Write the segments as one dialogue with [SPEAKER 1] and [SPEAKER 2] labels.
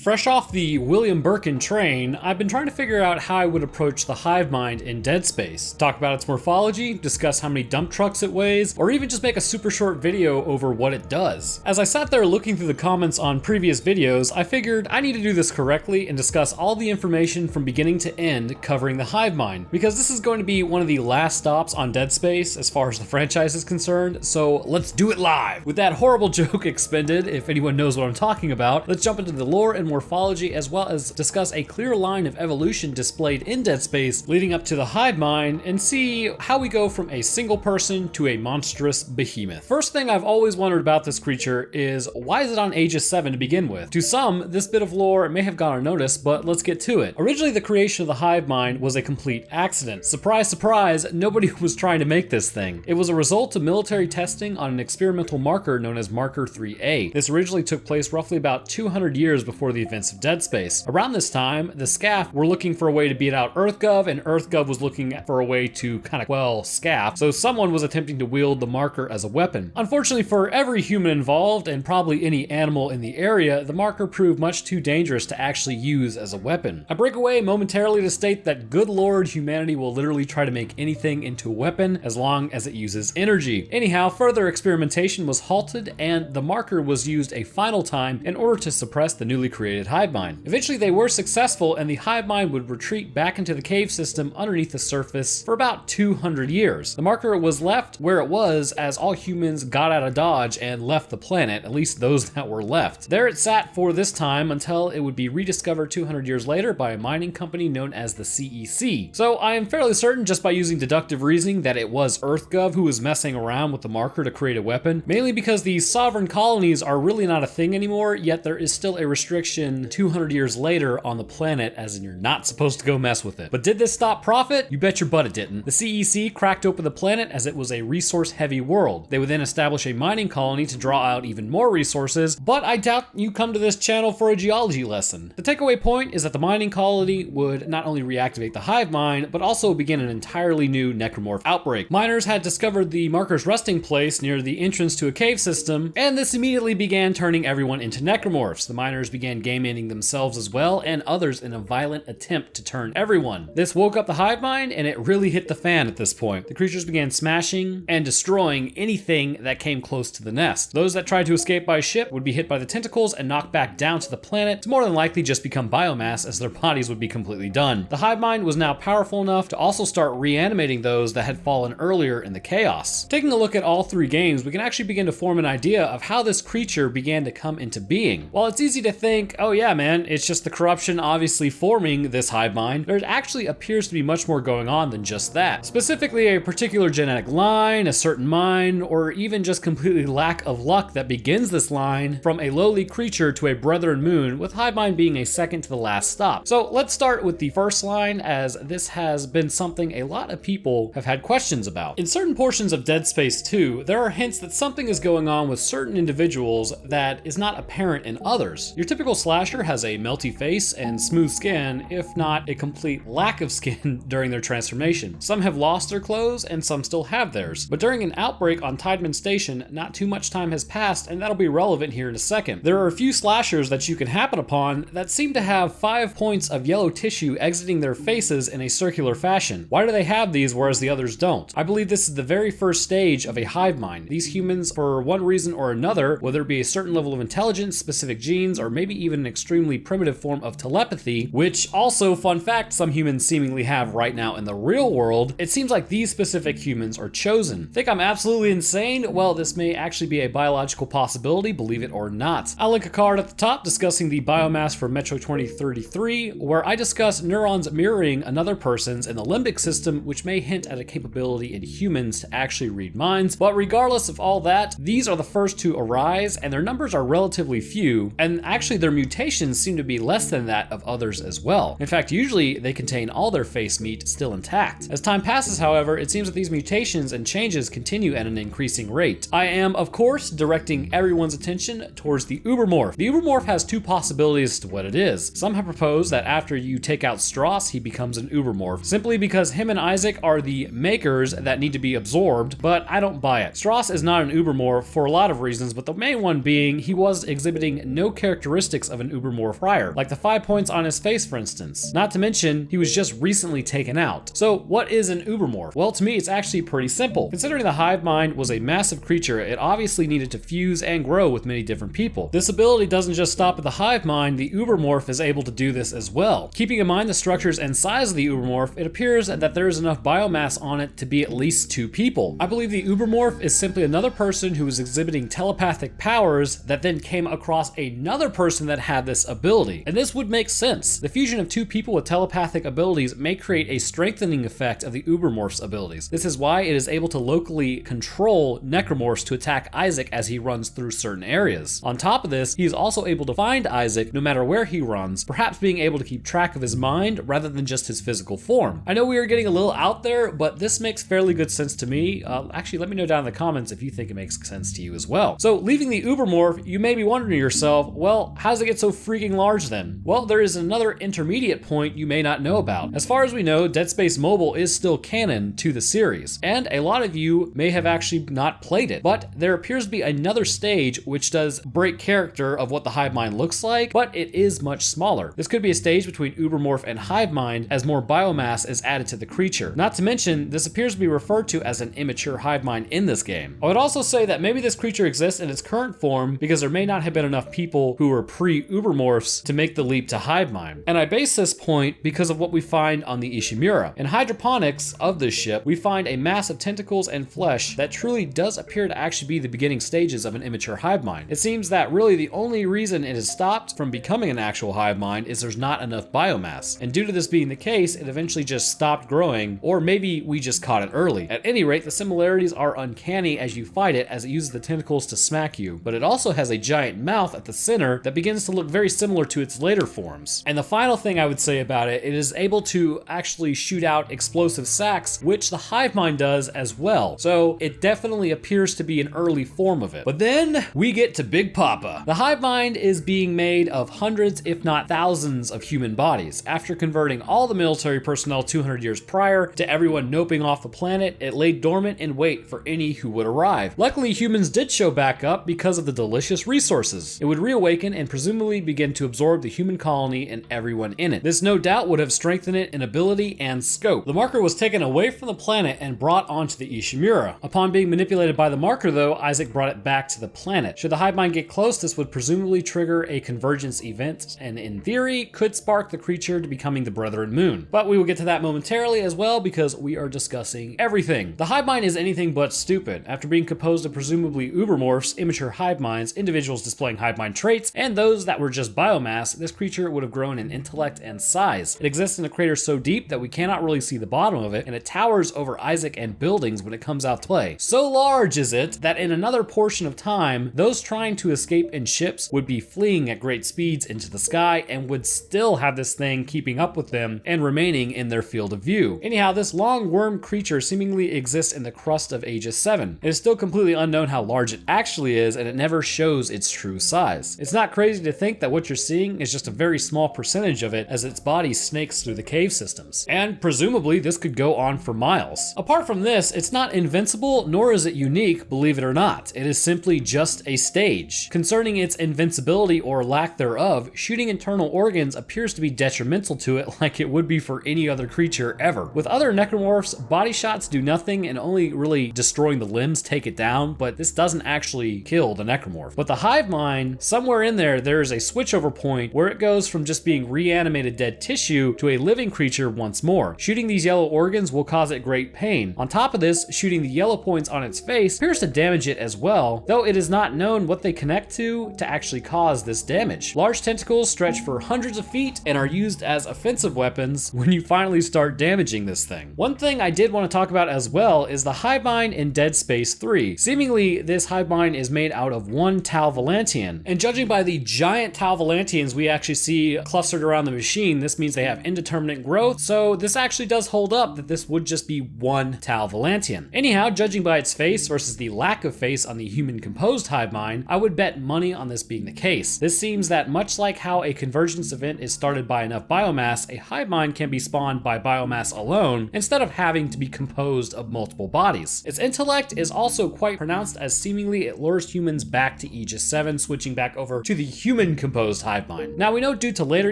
[SPEAKER 1] Fresh off the William Birkin train, I've been trying to figure out how I would approach the Hivemind in Dead Space. Talk about its morphology, discuss how many dump trucks it weighs, or even just make a super short video over what it does. As I sat there looking through the comments on previous videos, I figured I need to do this correctly and discuss all the information from beginning to end covering the Hivemind, because this is going to be one of the last stops on Dead Space as far as the franchise is concerned, so let's do it live! With that horrible joke expended, if anyone knows what I'm talking about, let's jump into the lore and morphology as well as discuss a clear line of evolution displayed in Dead Space leading up to the Hivemind and see how we go from a single person to a monstrous behemoth. First thing I've always wondered about this creature is why is it on Aegis VII to begin with? To some, this bit of lore may have gone unnoticed, but let's get to it. Originally, the creation of the Hivemind was a complete accident. Surprise, surprise, nobody was trying to make this thing. It was a result of military testing on an experimental marker known as Marker 3A. This originally took place roughly about 200 years before the events of Dead Space. Around this time, the SCAF were looking for a way to beat out EarthGov, and EarthGov was looking for a way to kind of quell SCAF, so someone was attempting to wield the marker as a weapon. Unfortunately for every human involved, and probably any animal in the area, the marker proved much too dangerous to actually use as a weapon. I break away momentarily to state that good lord, humanity will literally try to make anything into a weapon as long as it uses energy. Anyhow, further experimentation was halted, and the marker was used a final time in order to suppress the newly created Hivemind. Eventually they were successful, and the Hivemind would retreat back into the cave system underneath the surface for about 200 years. The marker was left where it was as all humans got out of Dodge and left the planet, at least those that were left. There it sat for this time until it would be rediscovered 200 years later by a mining company known as the CEC. So I am fairly certain just by using deductive reasoning that it was EarthGov who was messing around with the marker to create a weapon, mainly because these sovereign colonies are really not a thing anymore, yet there is still a restriction 200 years later on the planet, as in you're not supposed to go mess with it. But did this stop profit? You bet your butt it didn't. The CEC cracked open the planet as it was a resource-heavy world. They would then establish a mining colony to draw out even more resources, but I doubt you come to this channel for a geology lesson. The takeaway point is that the mining colony would not only reactivate the Hivemind, but also begin an entirely new necromorph outbreak. Miners had discovered the marker's resting place near the entrance to a cave system, and this immediately began turning everyone into necromorphs. The miners began game-ending themselves as well, and others in a violent attempt to turn everyone. This woke up the Hivemind, and it really hit the fan at this point. The creatures began smashing and destroying anything that came close to the nest. Those that tried to escape by ship would be hit by the tentacles and knocked back down to the planet to more than likely just become biomass, as their bodies would be completely done. The Hivemind was now powerful enough to also start reanimating those that had fallen earlier in the chaos. Taking a look at all three games, we can actually begin to form an idea of how this creature began to come into being. While it's easy to think, oh yeah man, it's just the corruption obviously forming this Hivemind, there actually appears to be much more going on than just that. Specifically a particular genetic line, a certain mind, or even just completely lack of luck that begins this line from a lowly creature to a brethren moon, with Hivemind being a second to the last stop. So let's start with the first line, as this has been something a lot of people have had questions about. In certain portions of Dead Space 2, there are hints that something is going on with certain individuals that is not apparent in others. Your typical slasher has a melty face and smooth skin, if not a complete lack of skin during their transformation. Some have lost their clothes and some still have theirs. But during an outbreak on Tideman Station, not too much time has passed, and that'll be relevant here in a second. There are a few slashers that you can happen upon that seem to have 5 points of yellow tissue exiting their faces in a circular fashion. Why do they have these whereas the others don't? I believe this is the very first stage of a Hivemind. These humans, for one reason or another, whether it be a certain level of intelligence, specific genes, or maybe even an extremely primitive form of telepathy, which also, fun fact, some humans seemingly have right now in the real world, it seems like these specific humans are chosen. Think I'm absolutely insane? Well, this may actually be a biological possibility, believe it or not. I'll link a card at the top discussing the biomass for Metro 2033, where I discuss neurons mirroring another person's in the limbic system, which may hint at a capability in humans to actually read minds. But regardless of all that, these are the first to arise, and their numbers are relatively few, and actually their mutations seem to be less than that of others as well. In fact, usually they contain all their face meat still intact. As time passes, however, it seems that these mutations and changes continue at an increasing rate. I am, of course, directing everyone's attention towards the Ubermorph. The Ubermorph has two possibilities as to what it is. Some have proposed that after you take out Strauss, he becomes an Ubermorph, simply because him and Isaac are the makers that need to be absorbed, but I don't buy it. Strauss is not an Ubermorph for a lot of reasons, but the main one being he was exhibiting no characteristics of an Ubermorph prior, like the 5 points on his face for instance. Not to mention, he was just recently taken out. So what is an Ubermorph? Well, to me it's actually pretty simple. Considering the Hivemind was a massive creature, it obviously needed to fuse and grow with many different people. This ability doesn't just stop at the Hivemind, the Ubermorph is able to do this as well. Keeping in mind the structures and size of the Ubermorph, it appears that there is enough biomass on it to be at least 2 people. I believe the Ubermorph is simply another person who was exhibiting telepathic powers that then came across another person that had this ability. And this would make sense. The fusion of 2 people with telepathic abilities may create a strengthening effect of the Ubermorph's abilities. This is why it is able to locally control necromorphs to attack Isaac as he runs through certain areas. On top of this, he is also able to find Isaac no matter where he runs, perhaps being able to keep track of his mind rather than just his physical form. I know we are getting a little out there, but this makes fairly good sense to me. Actually, let me know down in the comments if you think it makes sense to you as well. So leaving the Ubermorph, you may be wondering to yourself, well, how does it get so freaking large then? Well, there is another intermediate point you may not know about. As far as we know, Dead Space Mobile is still canon to the series, and a lot of you may have actually not played it, but there appears to be another stage which does break character of what the Hivemind looks like, but it is much smaller. This could be a stage between Ubermorph and Hivemind as more biomass is added to the creature. Not to mention, this appears to be referred to as an immature Hivemind in this game. I would also say that maybe this creature exists in its current form because there may not have been enough people who were pre-Ubermorphs to make the leap to Hivemind. And I base this point because of what we find on the Ishimura. In hydroponics of this ship, we find a mass of tentacles and flesh that truly does appear to actually be the beginning stages of an immature Hivemind. It seems that really the only reason it has stopped from becoming an actual Hivemind is there's not enough biomass. And due to this being the case, it eventually just stopped growing, or maybe we just caught it early. At any rate, the similarities are uncanny as you fight it, as it uses the tentacles to smack you, but it also has a giant mouth at the center that begins to look very similar to its later forms. And the final thing I would say about it, it is able to actually shoot out explosive sacks, which the Hivemind does as well. So it definitely appears to be an early form of it. But then we get to Big Papa. The Hivemind is being made of hundreds, if not thousands, of human bodies. After converting all the military personnel 200 years prior to everyone noping off the planet, it lay dormant in wait for any who would arrive. Luckily, humans did show back up because of the delicious resources. It would reawaken and presumably begin to absorb the human colony and everyone in it. This no doubt would have strengthened it in ability and scope. The marker was taken away from the planet and brought onto the Ishimura. Upon being manipulated by the marker though, Isaac brought it back to the planet. Should the Hivemind get close, this would presumably trigger a convergence event, and in theory, could spark the creature to becoming the Brethren Moon. But we will get to that momentarily as well because we are discussing everything. The Hivemind is anything but stupid. After being composed of presumably Ubermorphs, immature Hiveminds, individuals displaying Hivemind traits, and those that were just biomass, this creature would have grown in intellect and size. It exists in a crater so deep that we cannot really see the bottom of it, and it towers over Isaac and buildings when it comes out to play. So large is it that in another portion of time, those trying to escape in ships would be fleeing at great speeds into the sky and would still have this thing keeping up with them and remaining in their field of view. Anyhow, this long worm creature seemingly exists in the crust of Aegis VII. It is still completely unknown how large it actually is, and it never shows its true size. It's not crazy to think that what you're seeing is just a very small percentage of it as its body snakes through the cave systems. And presumably this could go on for miles. Apart from this, it's not invincible, nor is it unique, believe it or not. It is simply just a stage. Concerning its invincibility or lack thereof, shooting internal organs appears to be detrimental to it like it would be for any other creature ever. With other necromorphs, body shots do nothing and only really destroying the limbs take it down, but this doesn't actually kill the necromorph. But the Hivemind, somewhere in there is a switchover point where it goes from just being reanimated dead tissue to a living creature once more. Shooting these yellow organs will cause it great pain. On top of this, shooting the yellow points on its face appears to damage it as well, though it is not known what they connect to actually cause this damage. Large tentacles stretch for hundreds of feet and are used as offensive weapons when you finally start damaging this thing. One thing I did want to talk about as well is the Hivemind in Dead Space 3. Seemingly, this Hivemind is made out of one Tau Volantian, and judging by the giant Tau Volantians we actually see clustered around the machine, this means they have indeterminate growth, so this actually does hold up that this would just be one Tau Volantian. Anyhow, judging by its face versus the lack of face on the human-composed Hivemind, I would bet money on this being the case. This seems that much like how a convergence event is started by enough biomass, a Hivemind can be spawned by biomass alone, instead of having to be composed of multiple bodies. Its intellect is also quite pronounced, as seemingly it lures humans back to Aegis VII, switching back over to the human human-composed Hivemind. Now, we know due to later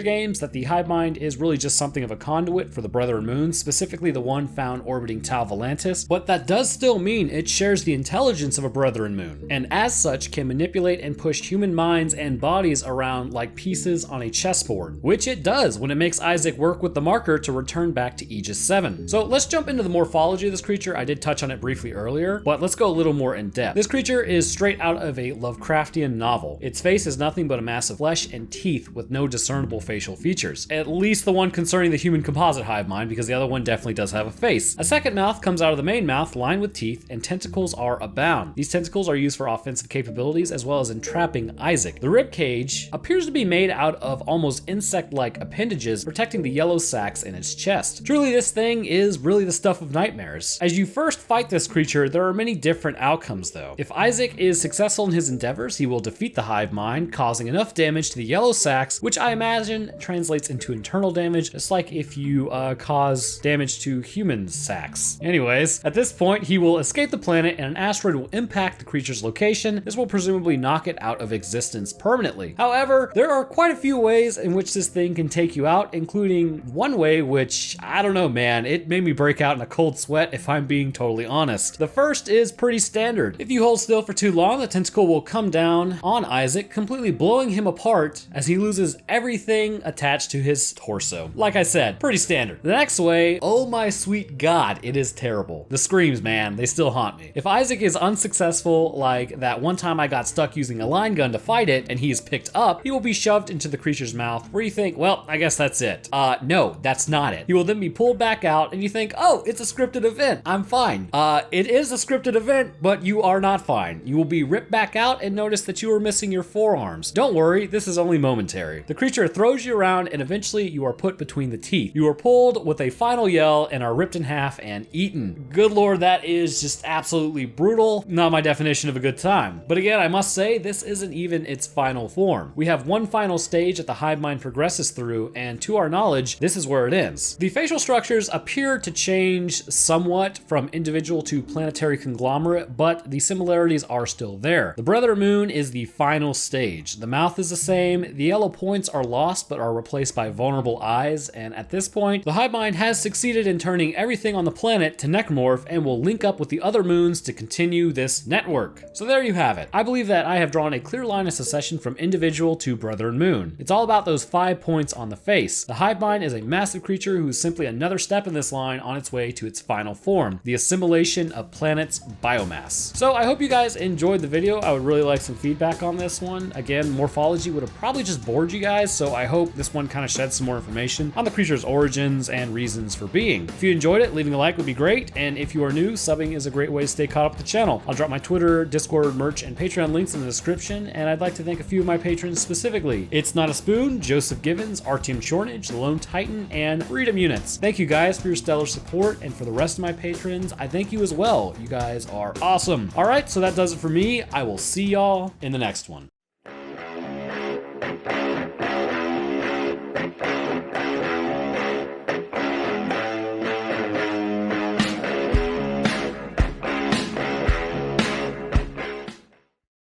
[SPEAKER 1] games that the Hivemind is really just something of a conduit for the Brethren Moons, specifically the one found orbiting Tau Volantis, but that does still mean it shares the intelligence of a Brethren Moon, and as such can manipulate and push human minds and bodies around like pieces on a chessboard, which it does when it makes Isaac work with the marker to return back to Aegis VII. So let's jump into the morphology of this creature. I did touch on it briefly earlier, but let's go a little more in depth. This creature is straight out of a Lovecraftian novel. Its face is nothing but a mass of flesh and teeth with no discernible facial features. At least the one concerning the human composite Hivemind, because the other one definitely does have a face. A second mouth comes out of the main mouth, lined with teeth, and tentacles are abound. These tentacles are used for offensive capabilities as well as entrapping Isaac. The rib cage appears to be made out of almost insect-like appendages protecting the yellow sacs in its chest. Truly, this thing is really the stuff of nightmares. As you first fight this creature, there are many different outcomes though. If Isaac is successful in his endeavors, he will defeat the Hivemind, causing enough damage to the yellow sacs, which I imagine translates into internal damage, just like if you cause damage to human sacs. Anyways, at this point, he will escape the planet and an asteroid will impact the creature's location. This will presumably knock it out of existence permanently. However, there are quite a few ways in which this thing can take you out, including one way which, I don't know man, it made me break out in a cold sweat if I'm being totally honest. The first is pretty standard. If you hold still for too long, the tentacle will come down on Isaac, completely blowing him apart as he loses everything attached to his torso. Like I said, pretty standard. The next way, oh my sweet god, it is terrible. The screams, man, they still haunt me. If Isaac is unsuccessful, like that one time I got stuck using a line gun to fight it and he is picked up, he will be shoved into the creature's mouth where you think, well, I guess that's it. No, that's not it. He will then be pulled back out and you think, oh, it's a scripted event, I'm fine. It is a scripted event, but you are not fine. You will be ripped back out and notice that you are missing your forearms. Don't worry, this is only momentary. The creature throws you around and eventually you are put between the teeth. You are pulled with a final yell and are ripped in half and eaten. Good lord, that is just absolutely brutal. Not my definition of a good time. But again, I must say, this isn't even its final form. We have one final stage that the Hivemind progresses through, and to our knowledge, this is where it ends. The facial structures appear to change somewhat from individual to planetary conglomerate, but the similarities are still there. The Brethren Moon is the final stage. The mouth is the same, the yellow points are lost but are replaced by vulnerable eyes, and at this point, the Hivemind has succeeded in turning everything on the planet to necromorph and will link up with the other moons to continue this network. So there you have it. I believe that I have drawn a clear line of succession from individual to Brethren Moon. It's all about those 5 points on the face. The Hivemind is a massive creature who is simply another step in this line on its way to its final form, the assimilation of planets' biomass. So I hope you guys enjoyed the video. I would really like some feedback on this one. Again, morphology would have probably just bored you guys, so I hope this one kind of sheds some more information on the creature's origins and reasons for being. If you enjoyed it, leaving a like would be great, and if you are new, subbing is a great way to stay caught up with the channel. I'll drop my Twitter, Discord, merch, and Patreon links in the description, and I'd like to thank a few of my patrons specifically. It's Not a Spoon, Joseph Givens, Artyom Chornage, The Lone Titan, and Freedom Units. Thank you guys for your stellar support, and for the rest of my patrons, I thank you as well. You guys are awesome. All right, so that does it for me. I will see y'all in the next one.